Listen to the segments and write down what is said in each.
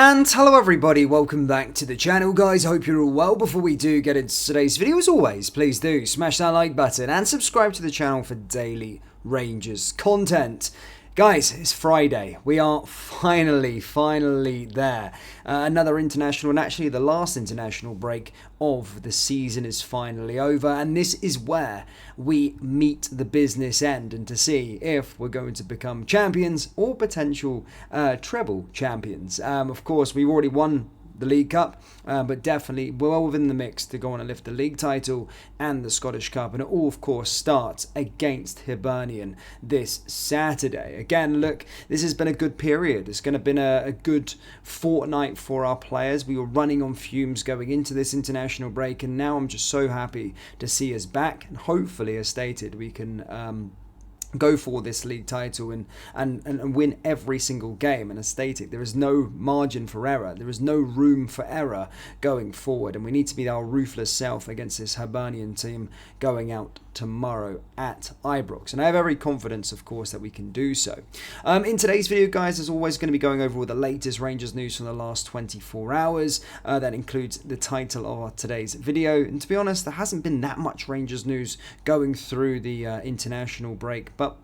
And hello everybody, welcome back to the channel guys, I hope you're all well. Before we do get into today's video, as always, please do smash that like button and subscribe to the channel for daily Rangers content. Guys, it's Friday. We are finally there. Another international, and actually the last international break of the season is finally over. And this is where we meet the business end and to see if we're going to become champions or potential treble champions. Of course, we've already won the League Cup, but definitely well within the mix to go on and lift the league title and the Scottish Cup, and it all of course starts against Hibernian this Saturday. Again, look, this has been a good period. It's going to have been a good fortnight for our players. We were running on fumes going into this international break, and now I'm just so happy to see us back, and hopefully, as stated, we can go for this league title and win every single game. And as stated, there is no margin for error. There is no room for error going forward. And we need to be our ruthless self against this Hibernian team going out tomorrow at Ibrox. And I have every confidence, of course, that we can do so. In today's video, guys, as always, going to be going over all the latest Rangers news from the last 24 hours. That includes the title of today's video. And to be honest, there hasn't been that much Rangers news going through the international break. But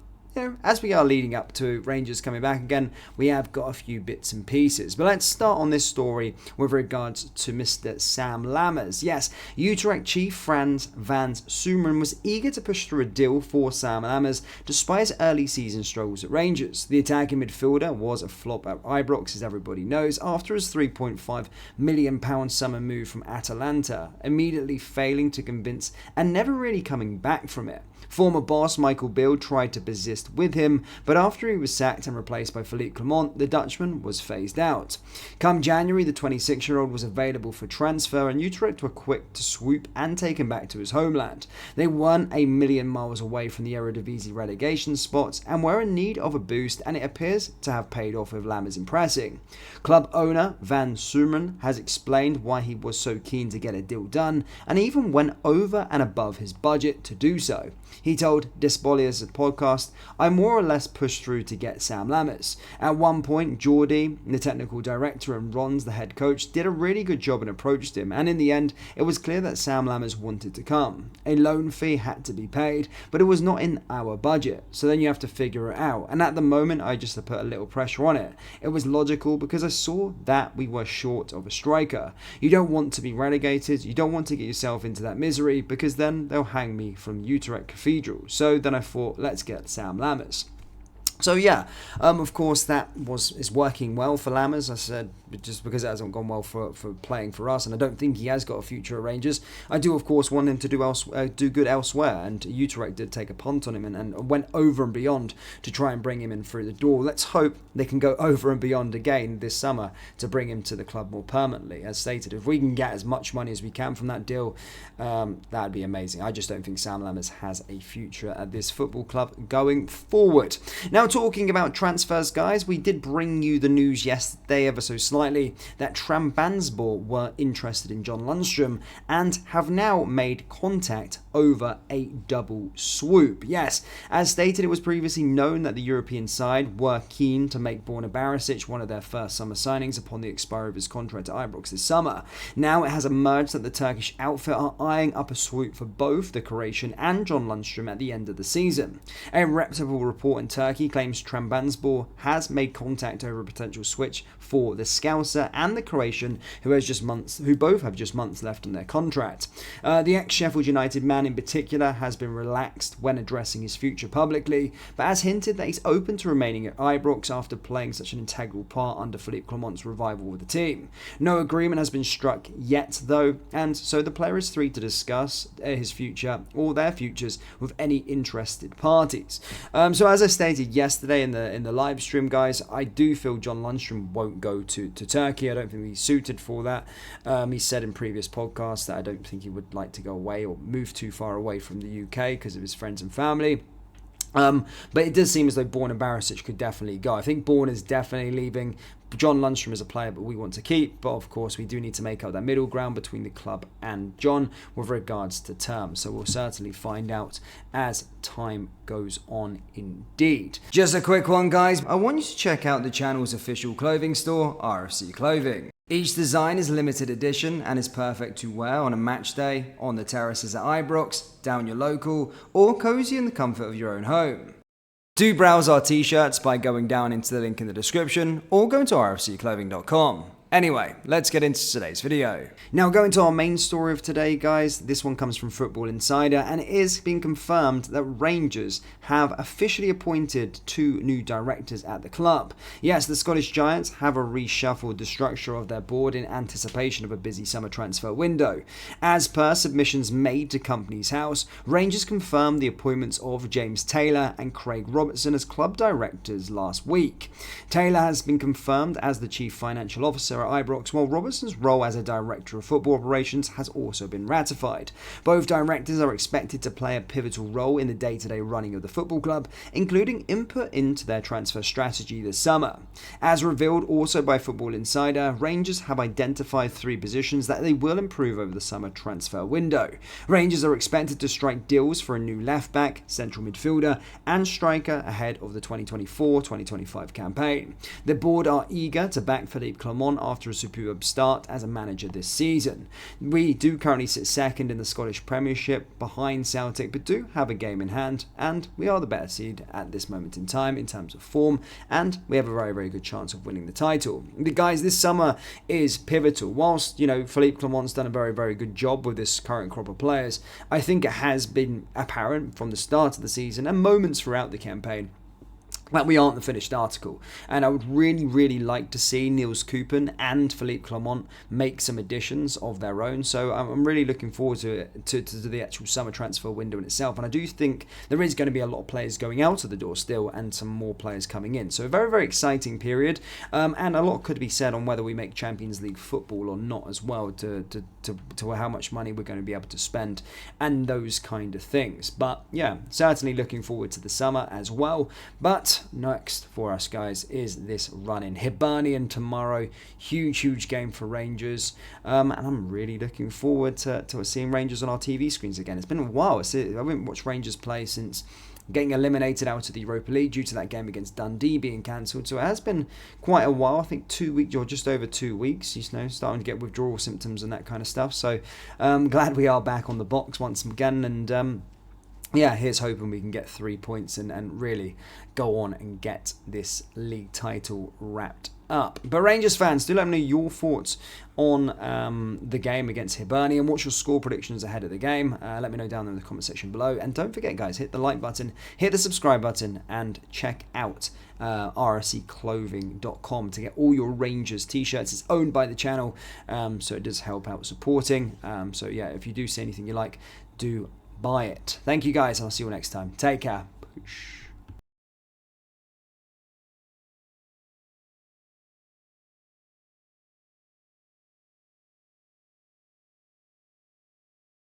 as we are leading up to Rangers coming back again, we have got a few bits and pieces. But let's start on this story with regards to Mr. Sam Lamas. Yes, Utrecht chief Frans van Sumeren was eager to push through a deal for Sam Lamas despite his early season struggles at Rangers. The attacking midfielder was a flop at Ibrox, as everybody knows, after his £3.5 million summer move from Atalanta, immediately failing to convince and never really coming back from it. Former boss Michael Beale tried to persist with him, but after he was sacked and replaced by Philippe Clement, the Dutchman was phased out. Come January, the 26-year-old was available for transfer, and Utrecht were quick to swoop and take him back to his homeland. They weren't a million miles away from the Eredivisie relegation spots and were in need of a boost, and it appears to have paid off with Lamas impressing. Club owner Van Sumeren has explained why he was so keen to get a deal done, and even went over and above his budget to do so. He told Despolia's podcast, "I more or less pushed through to get Sam Lamas. At one point, Geordie, the technical director, and Rons, the head coach, did a really good job and approached him, and in the end, it was clear that Sam Lamas wanted to come. A loan fee had to be paid, but it was not in our budget, so then you have to figure it out, and at the moment, I just put a little pressure on it. It was logical because I saw that we were short of a striker. You don't want to be relegated, you don't want to get yourself into that misery, because then they'll hang me from Utrecht Cathedral. So then I thought, let's get Sam Lamas." So yeah, of course that is working well for Lamas. I said, just because it hasn't gone well for playing for us, and I don't think he has got a future at Rangers. I do, of course, want him to do good elsewhere, and Utrecht did take a punt on him and went over and beyond to try and bring him in through the door. Let's hope they can go over and beyond again this summer to bring him to the club more permanently. As stated, if we can get as much money as we can from that deal, that'd be amazing. I just don't think Sam Lamas has a future at this football club going forward. Now, talking about transfers, guys, we did bring you the news yesterday, ever so slightly, that Trabzonspor were interested in John Lundstrom and have now made contact over a double swoop. Yes, as stated, it was previously known that the European side were keen to make Borna Barisic one of their first summer signings upon the expiry of his contract at Ibrox this summer. Now it has emerged that the Turkish outfit are eyeing up a swoop for both the Croatian and John Lundstrom at the end of the season. A reputable report in Turkey claims Trabzonspor has made contact over a potential switch for the Scouser and the Croatian, who both have just months left on their contract. The ex-Sheffield United man in particular has been relaxed when addressing his future publicly, but has hinted that he's open to remaining at Ibrox after playing such an integral part under Philippe Clement's revival of the team. No agreement has been struck yet, though, and so the player is free to discuss his future or their futures with any interested parties. So as I stated yesterday in the live stream, guys, I do feel John Lundstrom won't go to Turkey. I don't think he's suited for that. He said in previous podcasts that I don't think he would like to go away or move too far away from the UK because of his friends and family. But it does seem as though Borna Barisic could definitely go. I think Borna is definitely leaving, John Lundstrom is a player but we want to keep, but of course we do need to make up that middle ground between the club and John with regards to terms. So we'll certainly find out as time goes on indeed. Just a quick one, guys. I want you to check out the channel's official clothing store, RFC Clothing. Each design is limited edition and is perfect to wear on a match day, on the terraces at Ibrox, down your local, or cozy in the comfort of your own home. Do browse our t-shirts by going down into the link in the description or going to rfcclothing.com. Anyway, let's get into today's video. Now going to our main story of today, guys. This one comes from Football Insider and it is being confirmed that Rangers have officially appointed 2 new directors at the club. Yes, the Scottish Giants have reshuffled the structure of their board in anticipation of a busy summer transfer window. As per submissions made to Companies House, Rangers confirmed the appointments of James Taylor and Craig Robertson as club directors last week. Taylor has been confirmed as the chief financial officer at Ibrox, while Robertson's role as a director of football operations has also been ratified. Both directors are expected to play a pivotal role in the day-to-day running of the football club, including input into their transfer strategy this summer. As revealed also by Football Insider, Rangers have identified 3 positions that they will improve over the summer transfer window. Rangers are expected to strike deals for a new left-back, central midfielder and striker ahead of the 2024-2025 campaign. The board are eager to back Philippe Clement after a superb start as a manager this season. We do currently sit second in the Scottish Premiership behind Celtic, but do have a game in hand, and we are the better seed at this moment in time in terms of form, and we have a very, very good chance of winning the title. Guys, this summer is pivotal. Whilst, Philippe Clement's done a very, very good job with this current crop of players, I think it has been apparent from the start of the season and moments throughout the campaign that we aren't the finished article, and I would really, really like to see Niels Koepen and Philippe Clement make some additions of their own. So I'm really looking forward to it, to the actual summer transfer window in itself, and I do think there is going to be a lot of players going out of the door still and some more players coming in. So a very, very exciting period, and a lot could be said on whether we make Champions League football or not as well, to how much money we're going to be able to spend and those kind of things. But yeah, certainly looking forward to the summer as well. But next for us, guys, is this run in Hibernian tomorrow. Huge game for Rangers, and I'm really looking forward to seeing Rangers on our TV screens again. It's been a while. I haven't watched Rangers play since getting eliminated out of the Europa League due to that game against Dundee being cancelled. So it has been quite a while. I think 2 weeks or just over 2 weeks, starting to get withdrawal symptoms and that kind of stuff. So glad we are back on the box once again, and yeah, here's hoping we can get 3 points and really go on and get this league title wrapped up. But Rangers fans, do let me know your thoughts on the game against Hibernian. What's your score predictions ahead of the game? Let me know down in the comment section below. And don't forget, guys, hit the like button, hit the subscribe button, and check out rfcclothing.com to get all your Rangers t-shirts. It's owned by the channel, so it does help out supporting. So yeah, if you do see anything you like, do buy it. Thank you, guys. I'll see you next time. Take care. Push.